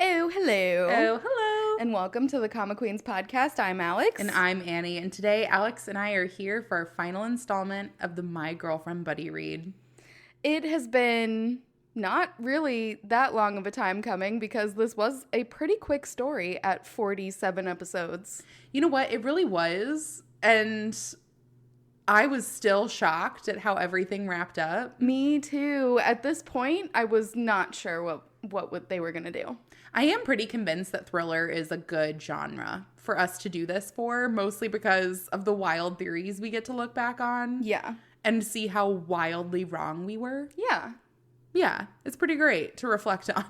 Oh, hello. Oh, hello. And welcome to the Comic Queens podcast. I'm Alex. And I'm Annie. And today, Alex and I are here for our final installment of the My Girlfriend Buddy Read. It has been not really that long of a time coming because this was a pretty quick story at 47 episodes. You know what? It really was. And I was still shocked at how everything wrapped up. Me too. At this point, I was not sure what they were going to do. I am pretty convinced that thriller is a good genre for us to do this for, mostly because of the wild theories we get to look back on. Yeah. And see how wildly wrong we were. Yeah. Yeah, it's pretty great to reflect on.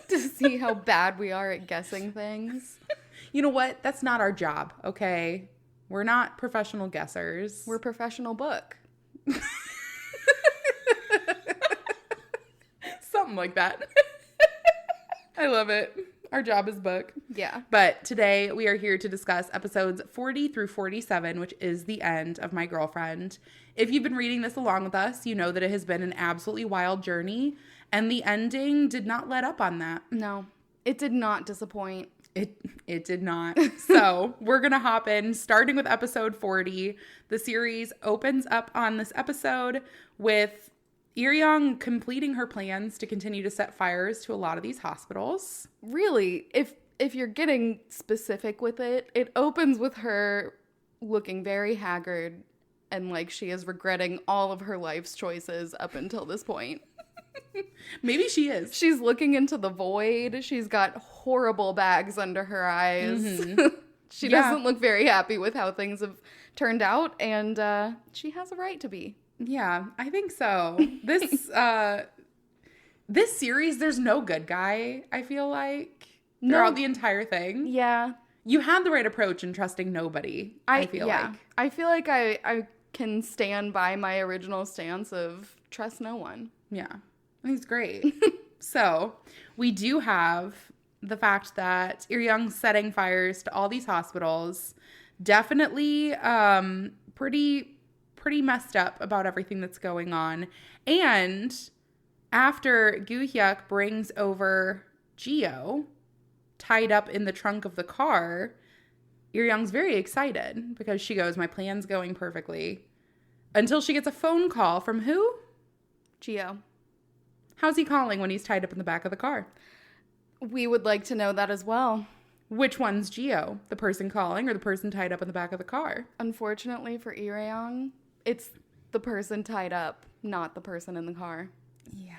To see how bad we are at guessing things. You know what? That's not our job, okay? We're not professional guessers. We're professional book. Something like that. I love it. Our job is book. Yeah. But today we are here to discuss episodes 40 through 47, which is the end of My Girlfriend. If you've been reading this along with us, you know that it has been an absolutely wild journey, and the ending did not let up on that. No, it did not disappoint. It did not. So we're going to hop in, starting with episode 40. The series opens up on this episode with Ir-young completing her plans to continue to set fires to a lot of these hospitals. Really, if you're getting specific with it, it opens with her looking very haggard and like she is regretting all of her life's choices up until this point. Maybe she is. She's looking into the void. She's got horrible bags under her eyes. Mm-hmm. She doesn't look very happy with how things have turned out, and she has a right to be. Yeah, I think so. This series, there's no good guy, I feel like. Throughout the entire thing. Yeah. You had the right approach in trusting nobody, I feel like. I feel like I can stand by my original stance of trust no one. Yeah. I think it's great. So, we do have the fact that Ir-young's setting fires to all these hospitals. Definitely pretty messed up about everything that's going on. And after Gu-hyuk brings over Geo, tied up in the trunk of the car, Ir-young's very excited because she goes, my plan's going perfectly. Until she gets a phone call from who? Geo. How's he calling when he's tied up in the back of the car? We would like to know that as well. Which one's Geo? The person calling or the person tied up in the back of the car? Unfortunately for Ir-young, it's the person tied up, not the person in the car. Yeah.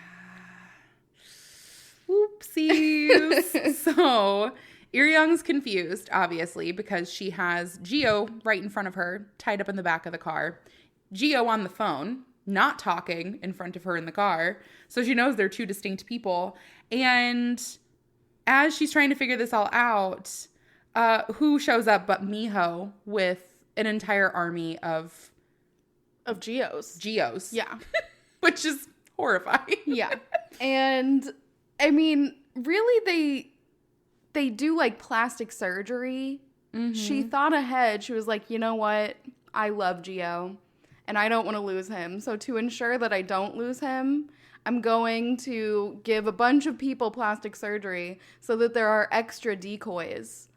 Oopsies. So, Ir-young's confused, obviously, because she has Geo right in front of her, tied up in the back of the car. Geo on the phone, not talking in front of her in the car. So she knows they're two distinct people. And as she's trying to figure this all out, who shows up but Miho with an entire army of Geos. Yeah. Which is horrifying. Yeah. And I mean, really they do like plastic surgery. Mm-hmm. She thought ahead. She was like, you know what? I love Geo and I don't want to lose him. So to ensure that I don't lose him, I'm going to give a bunch of people plastic surgery so that there are extra decoys.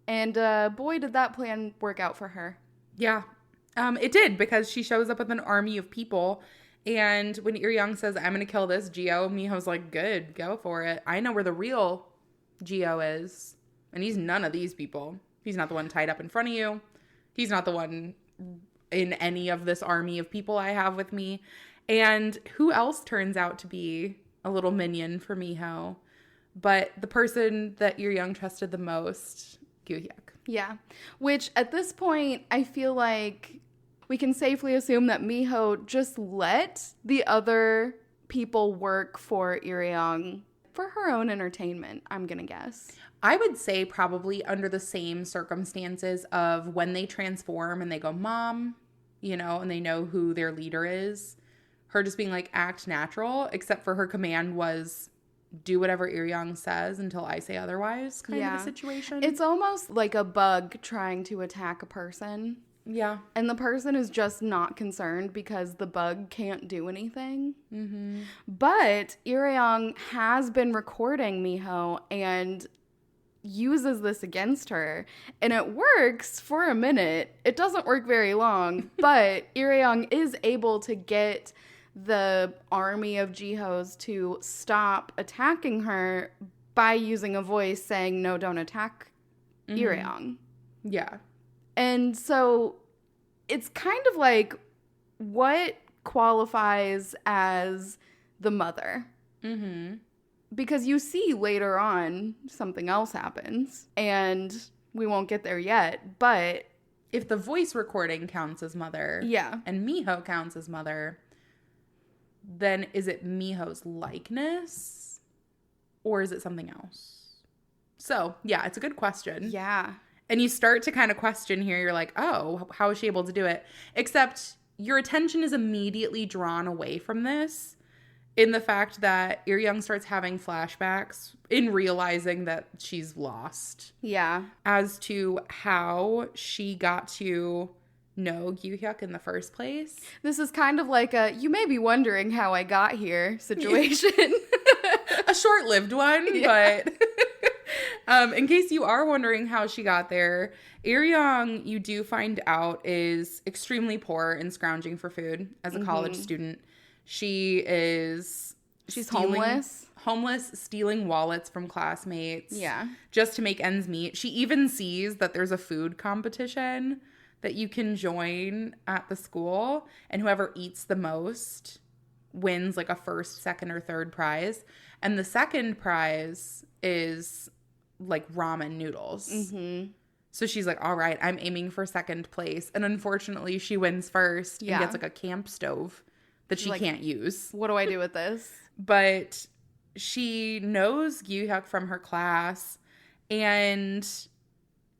And boy, did that plan work out for her. Yeah. It did, because she shows up with an army of people, and when Ir-young says, I'm going to kill this Geo, Miho's like, good, go for it. I know where the real Geo is, and he's none of these people. He's not the one tied up in front of you. He's not the one in any of this army of people I have with me. And who else turns out to be a little minion for Miho but the person that Ir-young trusted the most, Gu-hyuk. Yeah, which at this point, I feel like we can safely assume that Miho just let the other people work for Ir-young for her own entertainment, I'm going to guess. I would say probably under the same circumstances of when they transform and they go, Mom, you know, and they know who their leader is. Her just being like, act natural, except for her command was do whatever Ir-young says until I say otherwise kind of a situation. It's almost like a bug trying to attack a person. Yeah. And the person is just not concerned because the bug can't do anything. But Iriang has been recording Miho and uses this against her. And it works for a minute. It doesn't work very long. But Iriang is able to get the army of Jihos to stop attacking her by using a voice saying, no, don't attack Iriang. Yeah. And so it's kind of like what qualifies as the mother. Because you see later on something else happens and we won't get there yet. But if the voice recording counts as mother and Miho counts as mother, then is it Miho's likeness or is it something else? So, yeah, it's a good question. Yeah. And you start to kind of question here. You're like, oh, how is she able to do it? Except your attention is immediately drawn away from this in the fact that Iriang starts having flashbacks in realizing that she's lost. Yeah. As to how she got to know Gyu-hyuk in the first place. This is kind of like a, you may be wondering how I got here situation. A short-lived one, but in case you are wondering how she got there, Iriang, you do find out, is extremely poor and scrounging for food as a college student. She's homeless, stealing wallets from classmates. Yeah. Just to make ends meet. She even sees that there's a food competition that you can join at the school, and whoever eats the most wins like a first, second, or third prize. And the second prize is like ramen noodles. So she's like, all right, I'm aiming for second place. And unfortunately, she wins first and gets like a camp stove that she can't use. What do I do with this? But she knows Gyu-hyuk from her class, and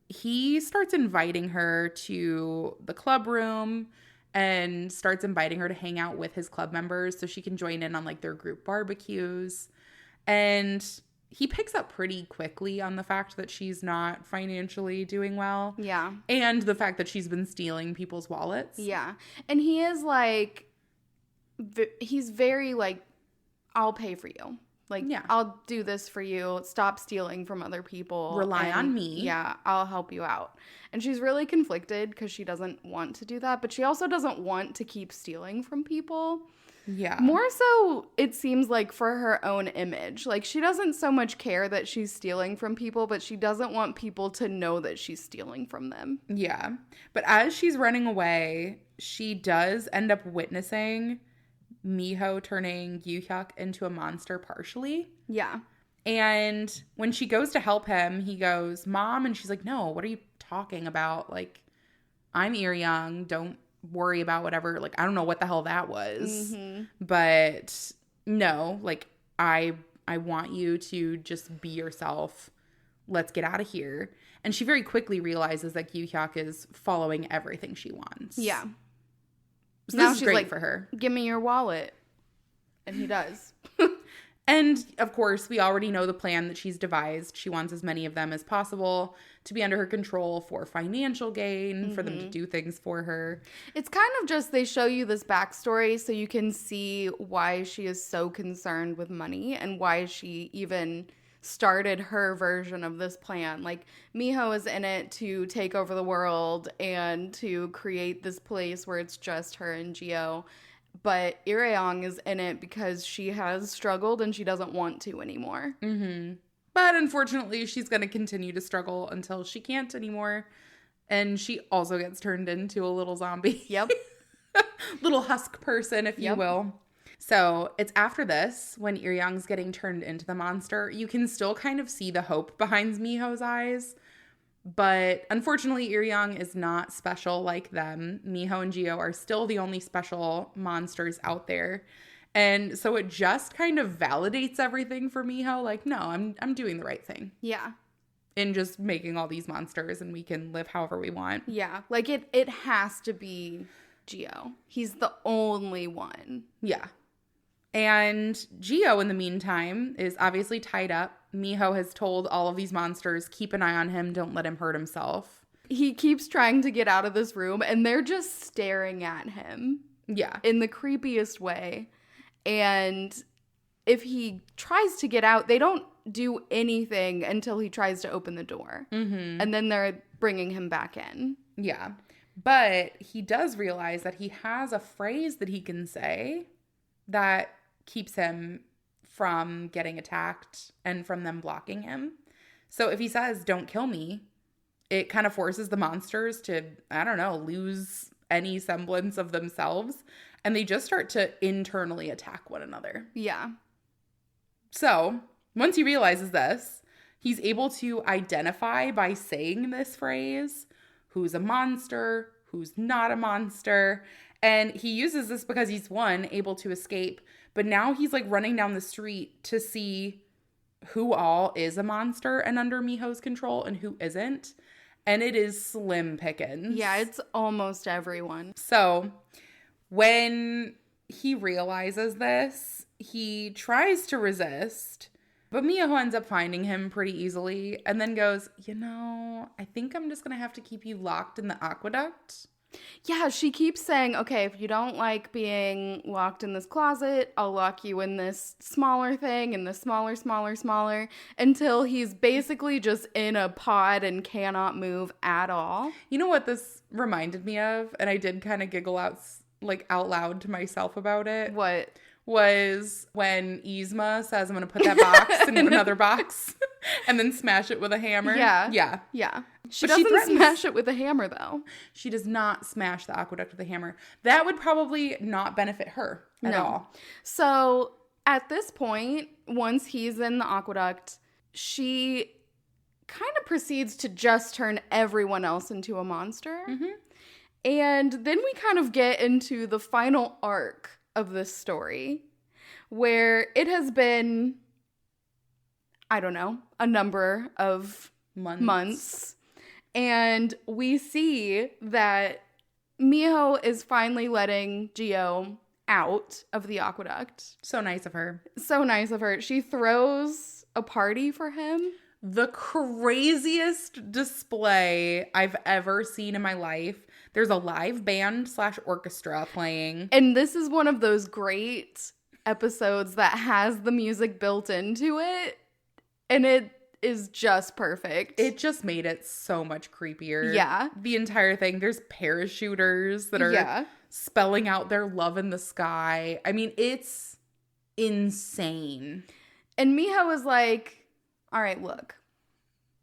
he starts inviting her to the club room and starts inviting her to hang out with his club members so she can join in on like their group barbecues. And he picks up pretty quickly on the fact that she's not financially doing well. Yeah. And the fact that she's been stealing people's wallets. Yeah. And he is like, he's very like, I'll pay for you. Like, I'll do this for you. Stop stealing from other people. Rely on me. Yeah, I'll help you out. And she's really conflicted because she doesn't want to do that, but she also doesn't want to keep stealing from people. Yeah. More so, it seems like for her own image. Like, she doesn't so much care that she's stealing from people, but she doesn't want people to know that she's stealing from them. Yeah. But as she's running away, she does end up witnessing Miho turning Gyu-hyuk into a monster partially. Yeah. And when she goes to help him, he goes, Mom, and she's like, no, what are you talking about? Like, I'm Iriang, don't worry about whatever. Like, I don't know what the hell that was. But no, like, I want you to just be yourself. Let's get out of here. And she very quickly realizes that Gyu-hyuk is following everything she wants. Yeah. So Now this is she's great like, for her. Give me your wallet. And he does. And, of course, we already know the plan that she's devised. She wants as many of them as possible to be under her control for financial gain, for them to do things for her. It's kind of just they show you this backstory so you can see why she is so concerned with money and why she even started her version of this plan. Like, Miho is in it to take over the world and to create this place where it's just her and Gio. But Iriang is in it because she has struggled and she doesn't want to anymore. But unfortunately, she's going to continue to struggle until she can't anymore. And she also gets turned into a little zombie. Yep. Little husk person, if you will. So it's after this, when Iriang's getting turned into the monster, you can still kind of see the hope behind Miho's eyes. But unfortunately, Iriang is not special like them. Miho and Gio are still the only special monsters out there. And so it just kind of validates everything for Miho. Like, no, I'm doing the right thing. Yeah. In just making all these monsters and we can live however we want. Yeah. Like, it has to be Gio. He's the only one. Yeah. And Gio, in the meantime, is obviously tied up. Miho has told all of these monsters, keep an eye on him, don't let him hurt himself. he keeps trying to get out of this room, and they're just staring at him. Yeah. In the creepiest way. And if he tries to get out, they don't do anything until he tries to open the door. Mm-hmm. And then they're bringing him back in. Yeah. But he does realize that he has a phrase that he can say that keeps him from getting attacked and from them blocking him. So if he says, "Don't kill me," it kind of forces the monsters to, I don't know, lose any semblance of themselves. And they just start to internally attack one another. Yeah. So once he realizes this, he's able to identify by saying this phrase who's a monster, who's not a monster. And he uses this because he's, one, able to escape. But now he's like running down the street to see who all is a monster and under Miho's control and who isn't. And it is slim pickings. Yeah, it's almost everyone. So when he realizes this, he tries to resist, but Miho ends up finding him pretty easily and then goes, I think I'm just going to have to keep you locked in the aqueduct. Yeah, she keeps saying, okay, if you don't like being locked in this closet, I'll lock you in this smaller thing and this smaller, until he's basically just in a pod and cannot move at all. You know what this reminded me of? And I did kind of giggle out loud to myself about it. What? Was when Yzma says, "I'm going to put that box in another box and then smash it with a hammer." Yeah. Yeah. Yeah. She doesn't smash it with a hammer, though. She does not smash the aqueduct with a hammer. That would probably not benefit her at all. So at this point, once he's in the aqueduct, she kind of proceeds to just turn everyone else into a monster. Mm-hmm. And then we kind of get into the final arc of this story, where it has been, I don't know, a number of months. And we see that Miho is finally letting Gio out of the aqueduct. So nice of her. So nice of her. She throws a party for him. The craziest display I've ever seen in my life. There's a live band / orchestra playing. And this is one of those great episodes that has the music built into it. And it is just perfect. It just made it so much creepier. Yeah. The entire thing. There's parachuters that are spelling out their love in the sky. I mean, it's insane. And Miho is like, all right, look.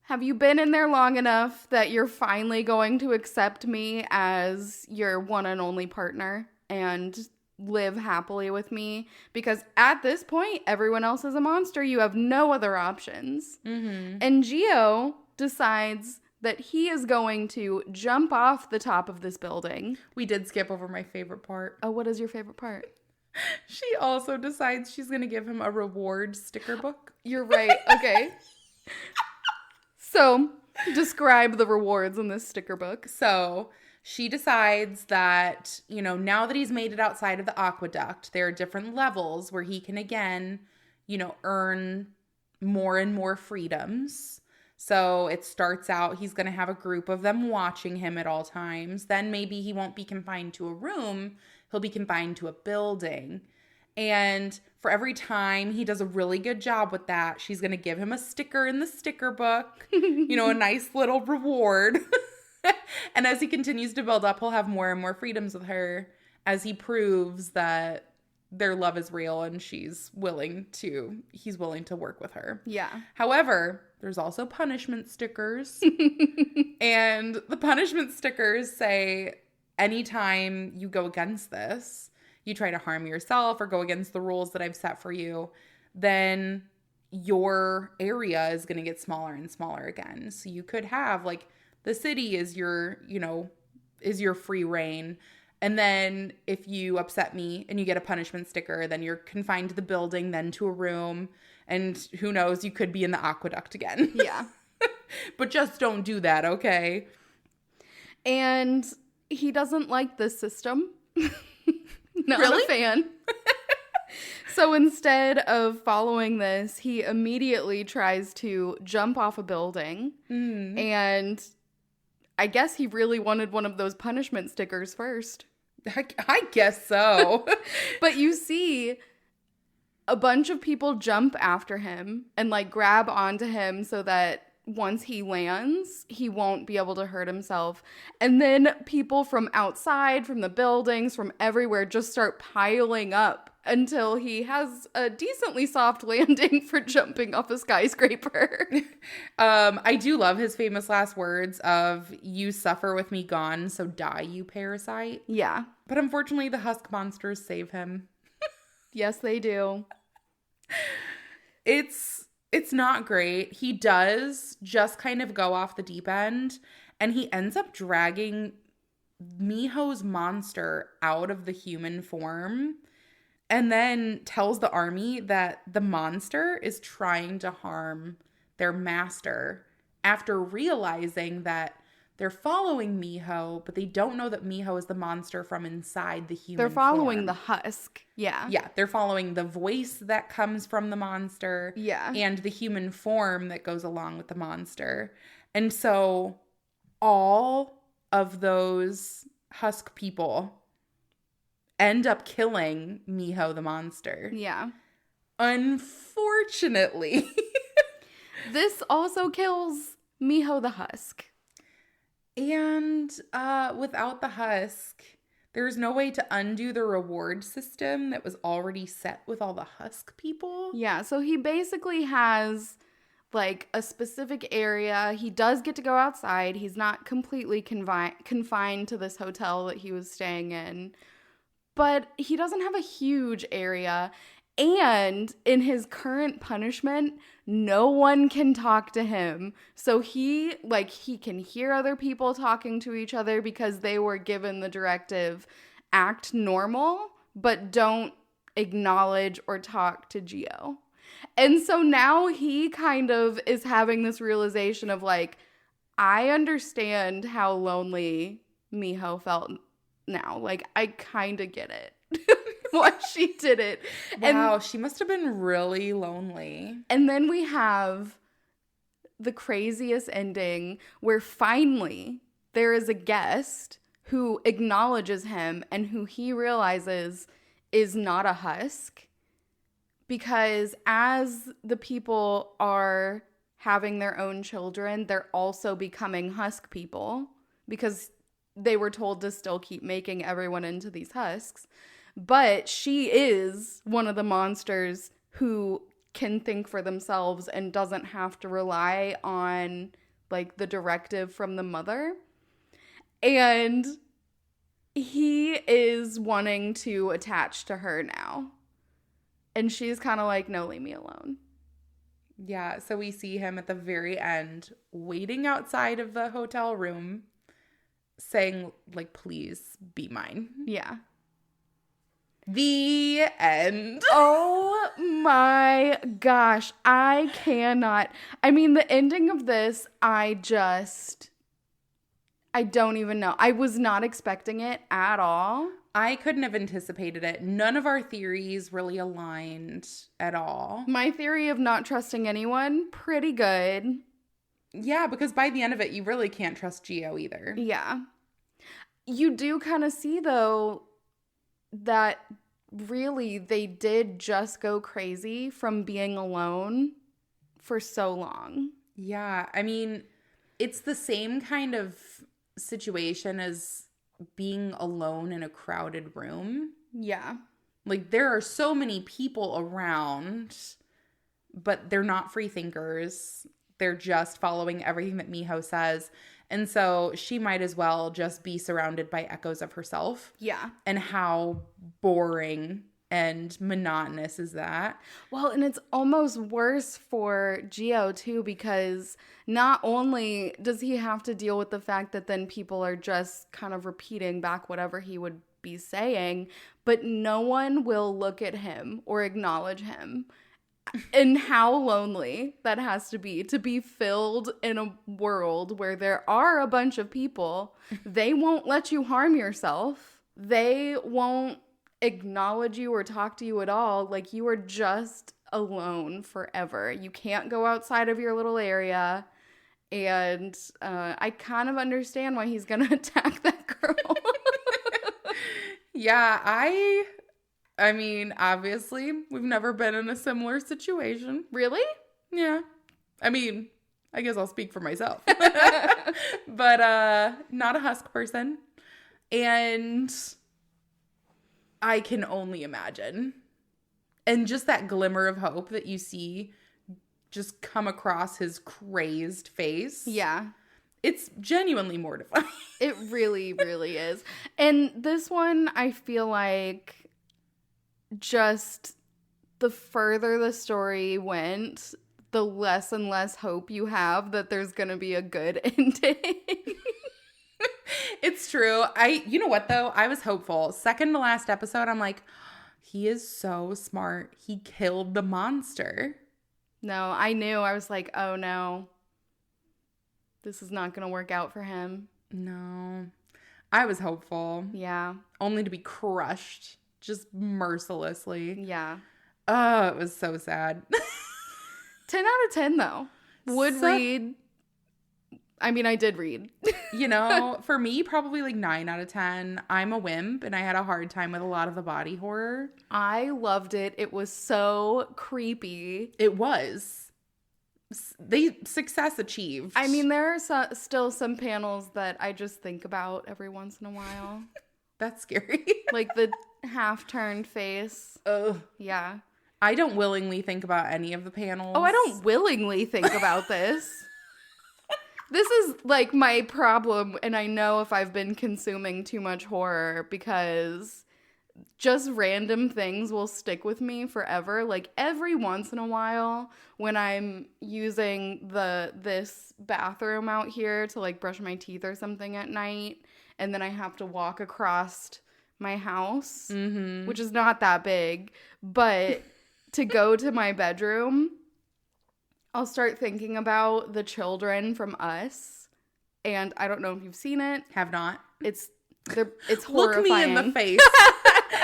Have you been in there long enough that you're finally going to accept me as your one and only partner and live happily with me? Because at this point, everyone else is a monster. You have no other options. Mm-hmm. And Gio decides that he is going to jump off the top of this building. We did skip over my favorite part. Oh, what is your favorite part? She also decides she's going to give him a reward sticker book. You're right. Okay. So, describe the rewards in this sticker book. So, she decides that, now that he's made it outside of the aqueduct, there are different levels where he can again, earn more and more freedoms. So, it starts out, he's going to have a group of them watching him at all times. Then maybe he won't be confined to a room. He'll be confined to a building. And for every time he does a really good job with that, she's going to give him a sticker in the sticker book, a nice little reward. And as he continues to build up, he'll have more and more freedoms with her as he proves that their love is real and he's willing to work with her. Yeah. However, there's also punishment stickers. And the punishment stickers say, anytime you go against this, you try to harm yourself or go against the rules that I've set for you, then your area is going to get smaller and smaller again. So you could have the city is your free reign. And then if you upset me and you get a punishment sticker, then you're confined to the building, then to a room. And who knows, you could be in the aqueduct again. Yeah. But just don't do that, okay? And he doesn't like this system. Not really? A fan. So instead of following this, he immediately tries to jump off a building. And I guess he really wanted one of those punishment stickers first. I guess so. But you see a bunch of people jump after him and like grab onto him so that once he lands, he won't be able to hurt himself. And then people from outside, from the buildings, from everywhere just start piling up until he has a decently soft landing for jumping off a skyscraper. I do love his famous last words of, "You suffer with me gone, so die, you parasite." Yeah. But unfortunately, the husk monsters save him. Yes, they do. It's not great. He does just kind of go off the deep end, and he ends up dragging Miho's monster out of the human form, and then tells the army that the monster is trying to harm their master after realizing that they're following Miho, but they don't know that Miho is the monster from inside the human They're following form. the husk. Yeah. Yeah, they're following the voice that comes from the monster. Yeah. And the human form that goes along with the monster. And so all of those husk people end up killing Miho the monster. Yeah. Unfortunately. This also kills Miho the husk. And without the husk, there's no way to undo the reward system that was already set with all the husk people. Yeah, so he basically has like a specific area. He does get to go outside. He's not completely confined to this hotel that he was staying in. But he doesn't have a huge area. And in his current punishment, no one can talk to him. So he can hear other people talking to each other because they were given the directive, act normal, but don't acknowledge or talk to Gio. And so now he kind of is having this realization of like, I understand how lonely Miho felt now. Like, I kind of get it. Why she did it. Wow, she must have been really lonely. And then we have the craziest ending where finally there is a guest who acknowledges him and who he realizes is not a husk. Because as the people are having their own children, they're also becoming husk people because they were told to still keep making everyone into these husks. But she is one of the monsters who can think for themselves and doesn't have to rely on like the directive from the mother. And he is wanting to attach to her now. And she's kind of like, no, leave me alone. Yeah, so we see him at the very end waiting outside of the hotel room saying like, please be mine. Yeah. The end. Oh my gosh. I cannot. I mean, the ending of this, I don't even know. I was not expecting it at all. I couldn't have anticipated it. None of our theories really aligned at all. My theory of not trusting anyone, pretty good. Yeah, because by the end of it, you really can't trust Gio either. Yeah. You do kind of see, though, that really they did just go crazy from being alone for so long. Yeah, I mean, it's the same kind of situation as being alone in a crowded room. Yeah. Like, there are so many people around, but they're not free thinkers. They're just following everything that Miho says. And so she might as well just be surrounded by echoes of herself. Yeah. And how boring and monotonous is that? Well, and it's almost worse for Gio, too, because not only does he have to deal with the fact that then people are just kind of repeating back whatever he would be saying, but no one will look at him or acknowledge him. And how lonely that has to be filled in a world where there are a bunch of people. They won't let you harm yourself. They won't acknowledge you or talk to you at all. Like, you are just alone forever. You can't go outside of your little area. And I kind of understand why he's going to attack that girl. Yeah, I mean, obviously, we've never been in a similar situation. Really? Yeah. I mean, I guess I'll speak for myself. But not a husk person. And I can only imagine. And just that glimmer of hope that you see just come across his crazed face. Yeah. It's genuinely mortifying. It really, really is. And this one, I feel like just the further the story went, the less and less hope you have that there's going to be a good ending. It's true. You know what though? I was hopeful. Second to last episode, I'm like, he is so smart. He killed the monster. No, I knew. I was like, oh no. This is not going to work out for him. No. I was hopeful. Yeah. Only to be crushed just mercilessly. Yeah. Oh, it was so sad. 10 out of 10 though. Would read. I mean, I did read. You know, for me, probably like 9 out of 10. I'm a wimp and I had a hard time with a lot of the body horror. I loved it. It was so creepy. It was. Success achieved. I mean, there are still some panels that I just think about every once in a while. That's scary. Like the half-turned face. Ugh. Yeah. I don't willingly think about any of the panels. Oh, I don't willingly think about this. This is like my problem, and I know if I've been consuming too much horror because just random things will stick with me forever. Like every once in a while when I'm using this bathroom out here to like brush my teeth or something at night, and then I have to walk across my house, which is not that big, but to go to my bedroom, I'll start thinking about the children from Us. And I don't know if you've seen it. Have not. It's horrifying. Look me in the face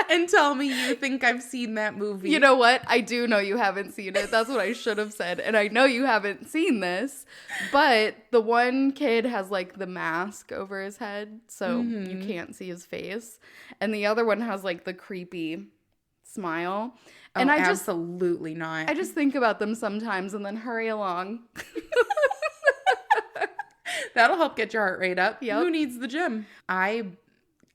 and tell me you think I've seen that movie. You know what? I do know you haven't seen it. That's what I should have said. And I know you haven't seen this. But the one kid has like the mask over his head, so you can't see his face. And the other one has like the creepy smile. And absolutely not. I just think about them sometimes and then hurry along. That'll help get your heart rate up. Yep. Who needs the gym? I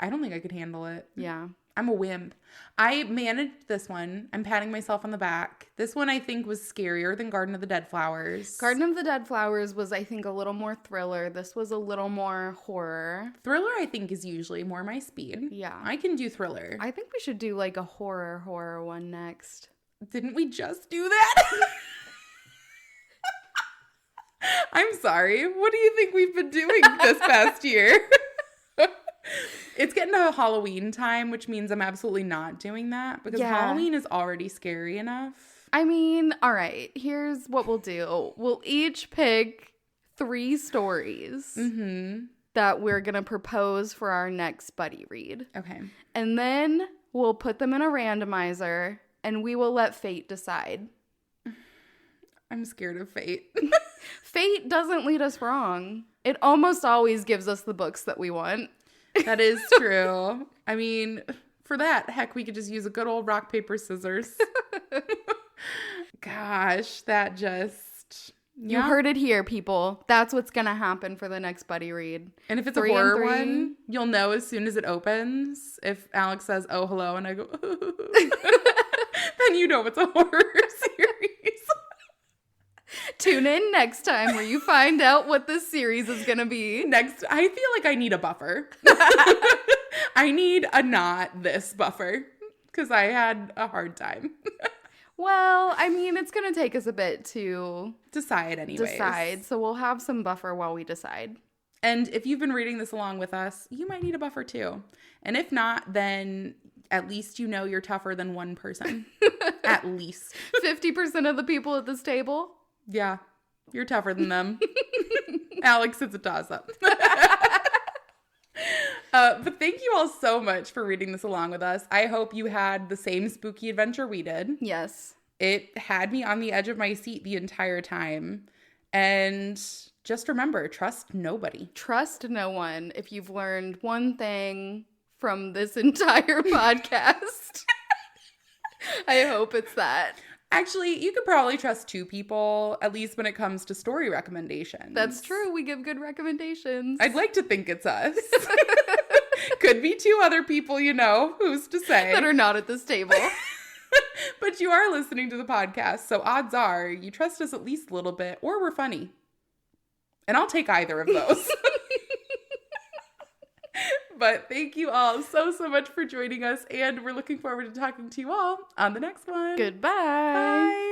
don't think I could handle it. Yeah. I'm a wimp. I managed this one. I'm patting myself on the back. This one I think was scarier than Garden of the Dead Flowers. Garden of the Dead Flowers was, I think, a little more thriller. This was a little more horror. Thriller, I think, is usually more my speed. Yeah. I can do thriller. I think we should do like a horror one next. Didn't we just do that? I'm sorry. What do you think we've been doing this past year? It's getting to Halloween time, which means I'm absolutely not doing that because Halloween is already scary enough. I mean, all right, here's what we'll do. We'll each pick 3 stories that we're going to propose for our next buddy read. Okay. And then we'll put them in a randomizer and we will let fate decide. I'm scared of fate. Fate doesn't lead us wrong. It almost always gives us the books that we want. That is true. I mean, for that, heck, we could just use a good old rock, paper, scissors. Gosh, that just... You heard it here, people. That's what's going to happen for the next buddy read. And if it's a horror one, you'll know as soon as it opens. If Alex says, oh, hello, and I go, then you know it's a horror series. Tune in next time where you find out what this series is going to be. Next, I feel like I need a buffer. I need a not this buffer because I had a hard time. Well, I mean, it's going to take us a bit to decide anyways. So we'll have some buffer while we decide. And if you've been reading this along with us, you might need a buffer too. And if not, then at least you know you're tougher than one person. At least. 50% of the people at this table. Yeah, you're tougher than them. Alex, it's a toss-up. But thank you all so much for reading this along with us. I hope you had the same spooky adventure we did. Yes. It had me on the edge of my seat the entire time. And just remember, trust nobody. Trust no one. If you've learned one thing from this entire podcast, I hope it's that. Actually, you could probably trust 2 people, at least when it comes to story recommendations. That's true. We give good recommendations. I'd like to think it's us. Could be 2 other people, who's to say. That are not at this table. But you are listening to the podcast, so odds are you trust us at least a little bit, or we're funny. And I'll take either of those. But thank you all so much for joining us, and we're looking forward to talking to you all on the next one. Goodbye. Bye.